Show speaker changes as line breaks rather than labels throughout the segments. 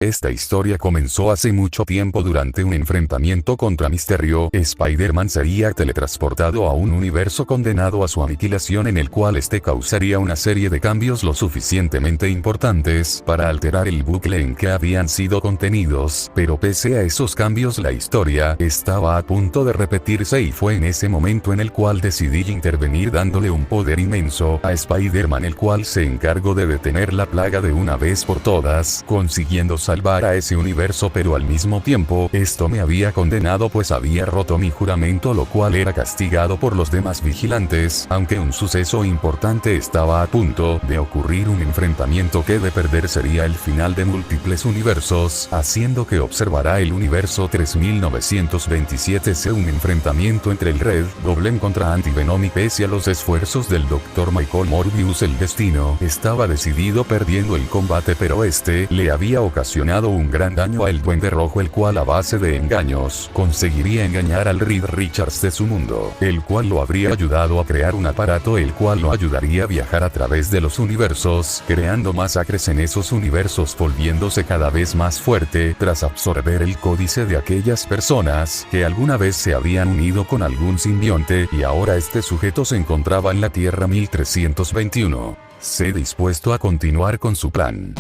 Esta historia comenzó hace mucho tiempo durante un enfrentamiento contra Mysterio. Spider-Man sería teletransportado a un universo condenado a su aniquilación en el cual este causaría una serie de cambios lo suficientemente importantes para alterar el bucle en que habían sido contenidos, pero pese a esos cambios la historia estaba a punto de repetirse y fue en ese momento en el cual decidí intervenir dándole un poder inmenso a Spider-Man, el cual se encargó de detener la plaga de una vez por todas, consiguiendo salvar a ese universo, pero al mismo tiempo, esto me había condenado pues había roto mi juramento, lo cual era castigado por los demás vigilantes, aunque un suceso importante estaba a punto de ocurrir, un enfrentamiento que de perder sería el final de múltiples universos, haciendo que observará el universo 3927C, un enfrentamiento entre el Red Goblin contra Anti-Venom, y pese a los esfuerzos del Dr. Michael Morbius el destino estaba decidido, perdiendo el combate, pero este le había ocasionado un gran daño al Duende Rojo, el cual a base de engaños conseguiría engañar al Reed Richards de su mundo, el cual lo habría ayudado a crear un aparato el cual lo ayudaría a viajar a través de los universos, creando masacres en esos universos, volviéndose cada vez más fuerte tras absorber el códice de aquellas personas que alguna vez se habían unido con algún simbionte, y ahora este sujeto se encontraba en la Tierra 1321. Se dispuesto a continuar con su plan.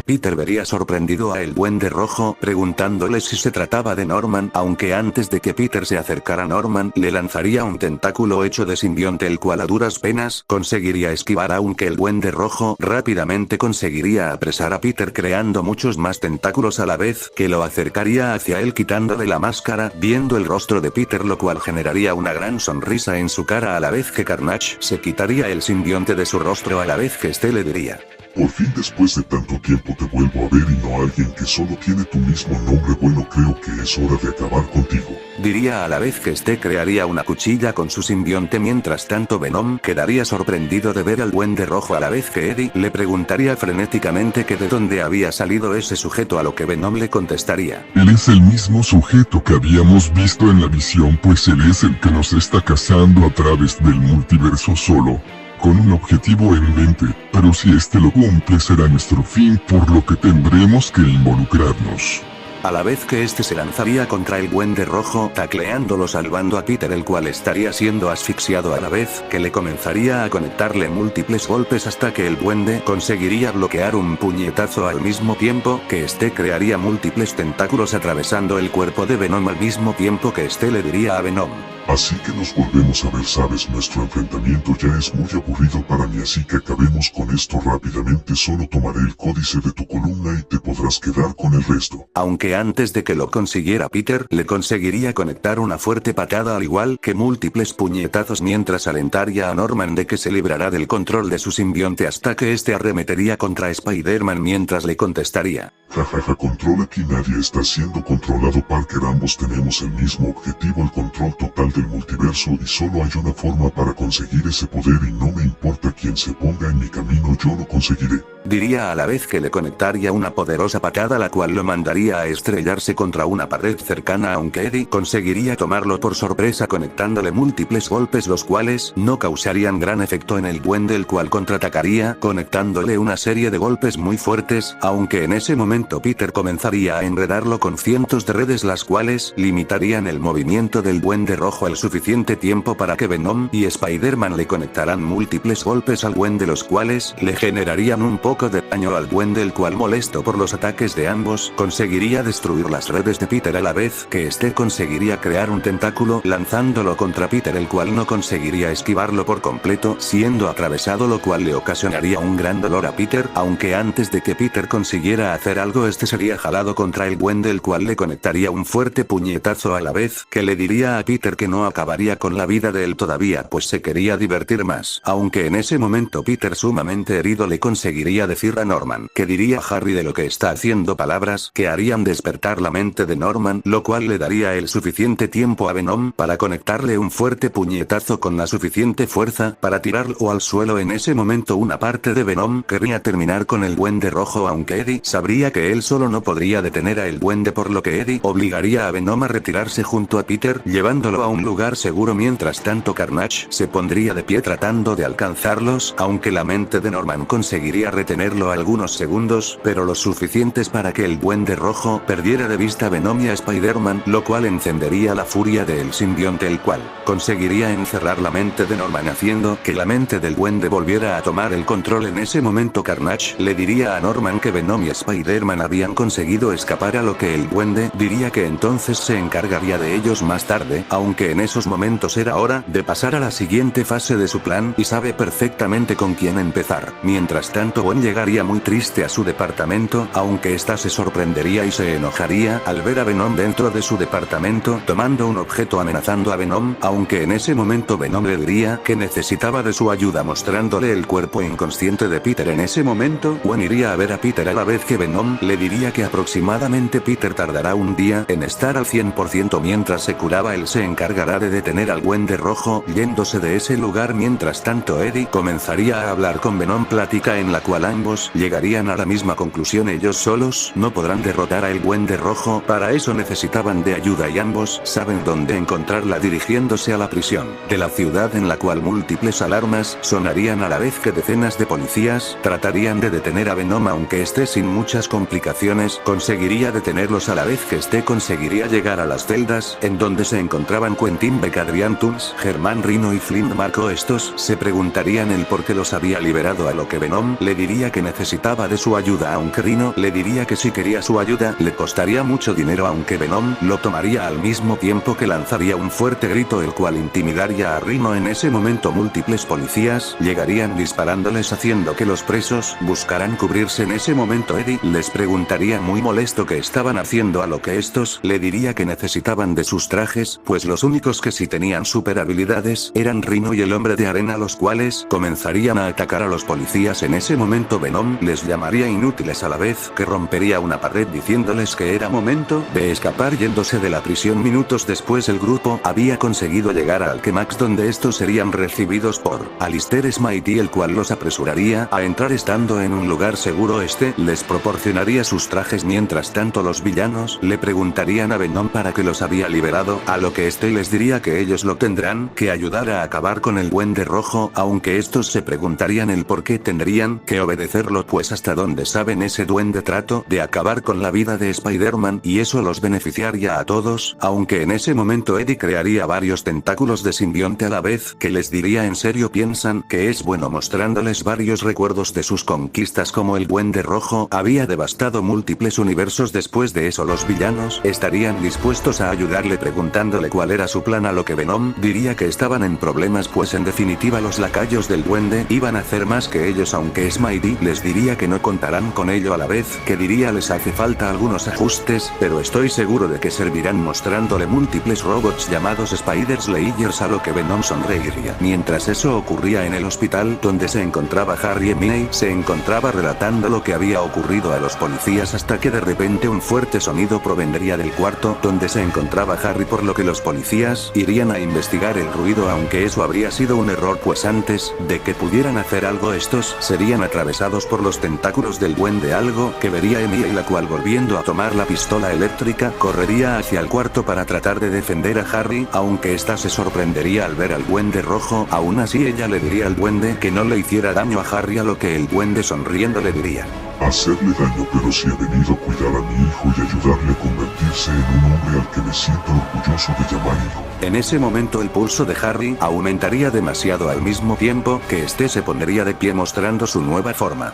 Peter vería sorprendido a el Duende Rojo, preguntándole si se trataba de Norman, aunque antes de que Peter se acercara a Norman, le lanzaría un tentáculo hecho de simbionte, el cual a duras penas conseguiría esquivar, aunque el Duende Rojo rápidamente conseguiría apresar a Peter creando muchos más tentáculos a la vez, que lo acercaría hacia él quitándole la máscara, viendo el rostro de Peter, lo cual generaría una gran sonrisa en su cara, a la vez que Carnage se quitaría el simbionte de su rostro, a la vez que este le diría:
por fin, después de tanto tiempo te vuelvo a ver, y no a alguien que solo tiene tu mismo nombre. Bueno, creo que es hora de acabar contigo.
Diría a la vez que este crearía una cuchilla con su simbionte. Mientras tanto Venom quedaría sorprendido de ver al Duende Rojo, a la vez que Eddie le preguntaría frenéticamente que de dónde había salido ese sujeto, a lo que Venom le contestaría:
él es el mismo sujeto que habíamos visto en la visión, pues él es el que nos está cazando a través del multiverso solo con un objetivo en mente, pero si este lo cumple será nuestro fin, por lo que tendremos que involucrarnos.
A la vez que este se lanzaría contra el Duende Rojo, tacleándolo, salvando a Peter, el cual estaría siendo asfixiado, a la vez que le comenzaría a conectarle múltiples golpes hasta que el duende conseguiría bloquear un puñetazo, al mismo tiempo que este crearía múltiples tentáculos atravesando el cuerpo de Venom, al mismo tiempo que este le diría a Venom:
así que nos volvemos a ver, sabes, nuestro enfrentamiento ya es muy aburrido para mí, así que acabemos con esto rápidamente. Solo tomaré el códice de tu columna y te podrás quedar con el resto.
Aunque antes de que lo consiguiera Peter, le conseguiría conectar una fuerte patada al igual que múltiples puñetazos, mientras alentaría a Norman de que se librará del control de su simbionte hasta que este arremetería contra Spider-Man, mientras le contestaría:
jajaja, control, aquí nadie está siendo controlado, Parker, ambos tenemos el mismo objetivo, el control total del multiverso, y solo hay una forma para conseguir ese poder, y no me importa quién se ponga en mi camino, yo lo conseguiré.
Diría a la vez que le conectaría una poderosa patada, la cual lo mandaría a estrellarse contra una pared cercana, aunque Eddie conseguiría tomarlo por sorpresa conectándole múltiples golpes, los cuales no causarían gran efecto en el duende, el cual contraatacaría conectándole una serie de golpes muy fuertes, aunque en ese momento Peter comenzaría a enredarlo con cientos de redes, las cuales limitarían el movimiento del Duende Rojo el suficiente tiempo para que Venom y Spider-Man le conectaran múltiples golpes al duende, los cuales le generarían un poco de daño al duende, el cual, molesto por los ataques de ambos, conseguiría destruir las redes de Peter, a la vez que este conseguiría crear un tentáculo lanzándolo contra Peter, el cual no conseguiría esquivarlo por completo, siendo atravesado, lo cual le ocasionaría un gran dolor a Peter, aunque antes de que Peter consiguiera hacer algo, este sería jalado contra el duende, el cual le conectaría un fuerte puñetazo, a la vez que le diría a Peter que no acabaría con la vida de él todavía, pues se quería divertir más, aunque en ese momento Peter, sumamente herido, le conseguiría podría decir a Norman? ¿Qué diría Harry de lo que está haciendo? Palabras que harían despertar la mente de Norman, lo cual le daría el suficiente tiempo a Venom para conectarle un fuerte puñetazo con la suficiente fuerza para tirarlo al suelo. En ese momento una parte de Venom querría terminar con el Duende Rojo, aunque Eddie sabría que él solo no podría detener a el Duende, por lo que Eddie obligaría a Venom a retirarse junto a Peter, llevándolo a un lugar seguro. Mientras tanto Carnage se pondría de pie tratando de alcanzarlos, aunque la mente de Norman conseguiría retenerlo algunos segundos, pero lo suficientes para que el Duende Rojo perdiera de vista a Venom y a Spider-Man, lo cual encendería la furia del simbionte, el cual conseguiría encerrar la mente de Norman, haciendo que la mente del Duende volviera a tomar el control. En ese momento Carnage le diría a Norman que Venom y Spider-Man habían conseguido escapar, a lo que el Duende diría que entonces se encargaría de ellos más tarde, aunque en esos momentos era hora de pasar a la siguiente fase de su plan y sabe perfectamente con quién empezar. Mientras tanto Gwen llegaría muy triste a su departamento, aunque ésta se sorprendería y se enojaría al ver a Venom dentro de su departamento tomando un objeto amenazando a Venom, aunque en ese momento Venom le diría que necesitaba de su ayuda mostrándole el cuerpo inconsciente de Peter. En ese momento Gwen iría a ver a Peter, a la vez que Venom le diría que aproximadamente Peter tardará un día en estar al 100%. Mientras se curaba él se encargará de detener al Duende Rojo yéndose de ese lugar. Mientras tanto Eddie comenzaría a hablar con Venom, plática en la cual ambos llegarían a la misma conclusión: ellos solos no podrán derrotar a el Duende Rojo, para eso necesitaban de ayuda y ambos saben dónde encontrarla, dirigiéndose a la prisión de la ciudad, en la cual múltiples alarmas sonarían a la vez que decenas de policías tratarían de detener a Venom, aunque esté sin muchas complicaciones conseguiría detenerlos, a la vez que este conseguiría llegar a las celdas en donde se encontraban Quentin Beck, Adrian Toomes, Germán Rino y Flint Marko. Estos se preguntarían el por qué los había liberado, a lo que Venom le diría que necesitaba de su ayuda, aunque Rino le diría que si quería su ayuda le costaría mucho dinero, aunque Venom lo tomaría al mismo tiempo que lanzaría un fuerte grito el cual intimidaría a Rino. En ese momento múltiples policías llegarían disparándoles, haciendo que los presos buscaran cubrirse. En ese momento Eddie les preguntaría muy molesto qué estaban haciendo, a lo que estos le diría que necesitaban de sus trajes, pues los únicos que sí tenían super habilidades eran Rino y el Hombre de Arena, los cuales comenzarían a atacar a los policías. En ese momento Venom les llamaría inútiles, a la vez que rompería una pared diciéndoles que era momento de escapar yéndose de la prisión. Minutos después el grupo había conseguido llegar a Alchemax, donde estos serían recibidos por Alistair Smythe, el cual los apresuraría a entrar. Estando en un lugar seguro este les proporcionaría sus trajes. Mientras tanto los villanos le preguntarían a Venom para qué los había liberado, a lo que este les diría que ellos lo tendrán que ayudar a acabar con el Duende Rojo, aunque estos se preguntarían el por qué tendrían que obedecerlo, pues hasta donde saben ese duende trató de acabar con la vida de Spider-Man y eso los beneficiaría a todos, aunque en ese momento Eddie crearía varios tentáculos de simbionte, a la vez que les diría en serio piensan que es bueno, mostrándoles varios recuerdos de sus conquistas, como el Duende Rojo había devastado múltiples universos. Después de eso los villanos estarían dispuestos a ayudarle preguntándole cuál era su plan, a lo que Venom diría que estaban en problemas, pues en definitiva los lacayos del duende iban a hacer más que ellos, aunque Smythe les diría que no contarán con ello, a la vez que diría les hace falta algunos ajustes, pero estoy seguro de que servirán, mostrándole múltiples robots llamados Spider-Slayers, a lo que Venom sonreiría. Mientras eso ocurría en el hospital donde se encontraba Harry, Minnie se encontraba relatando lo que había ocurrido a los policías, hasta que de repente un fuerte sonido provendría del cuarto donde se encontraba Harry, por lo que los policías irían a investigar el ruido, aunque eso habría sido un error, pues antes de que pudieran hacer algo estos serían atravesados por los tentáculos del duende, algo que vería Emilia, la cual volviendo a tomar la pistola eléctrica correría hacia el cuarto para tratar de defender a Harry, aunque ésta se sorprendería al ver al Duende Rojo. Aún así ella le diría al duende que no le hiciera daño a Harry, a lo que el duende sonriendo le diría:
hacerle daño, pero si he venido a cuidar a mi hijo y ayudarle a convertirse en un hombre al que me siento orgulloso de llamar hijo.
En ese momento el pulso de Harry aumentaría demasiado, al mismo tiempo que este se pondría de pie mostrando su nueva forma.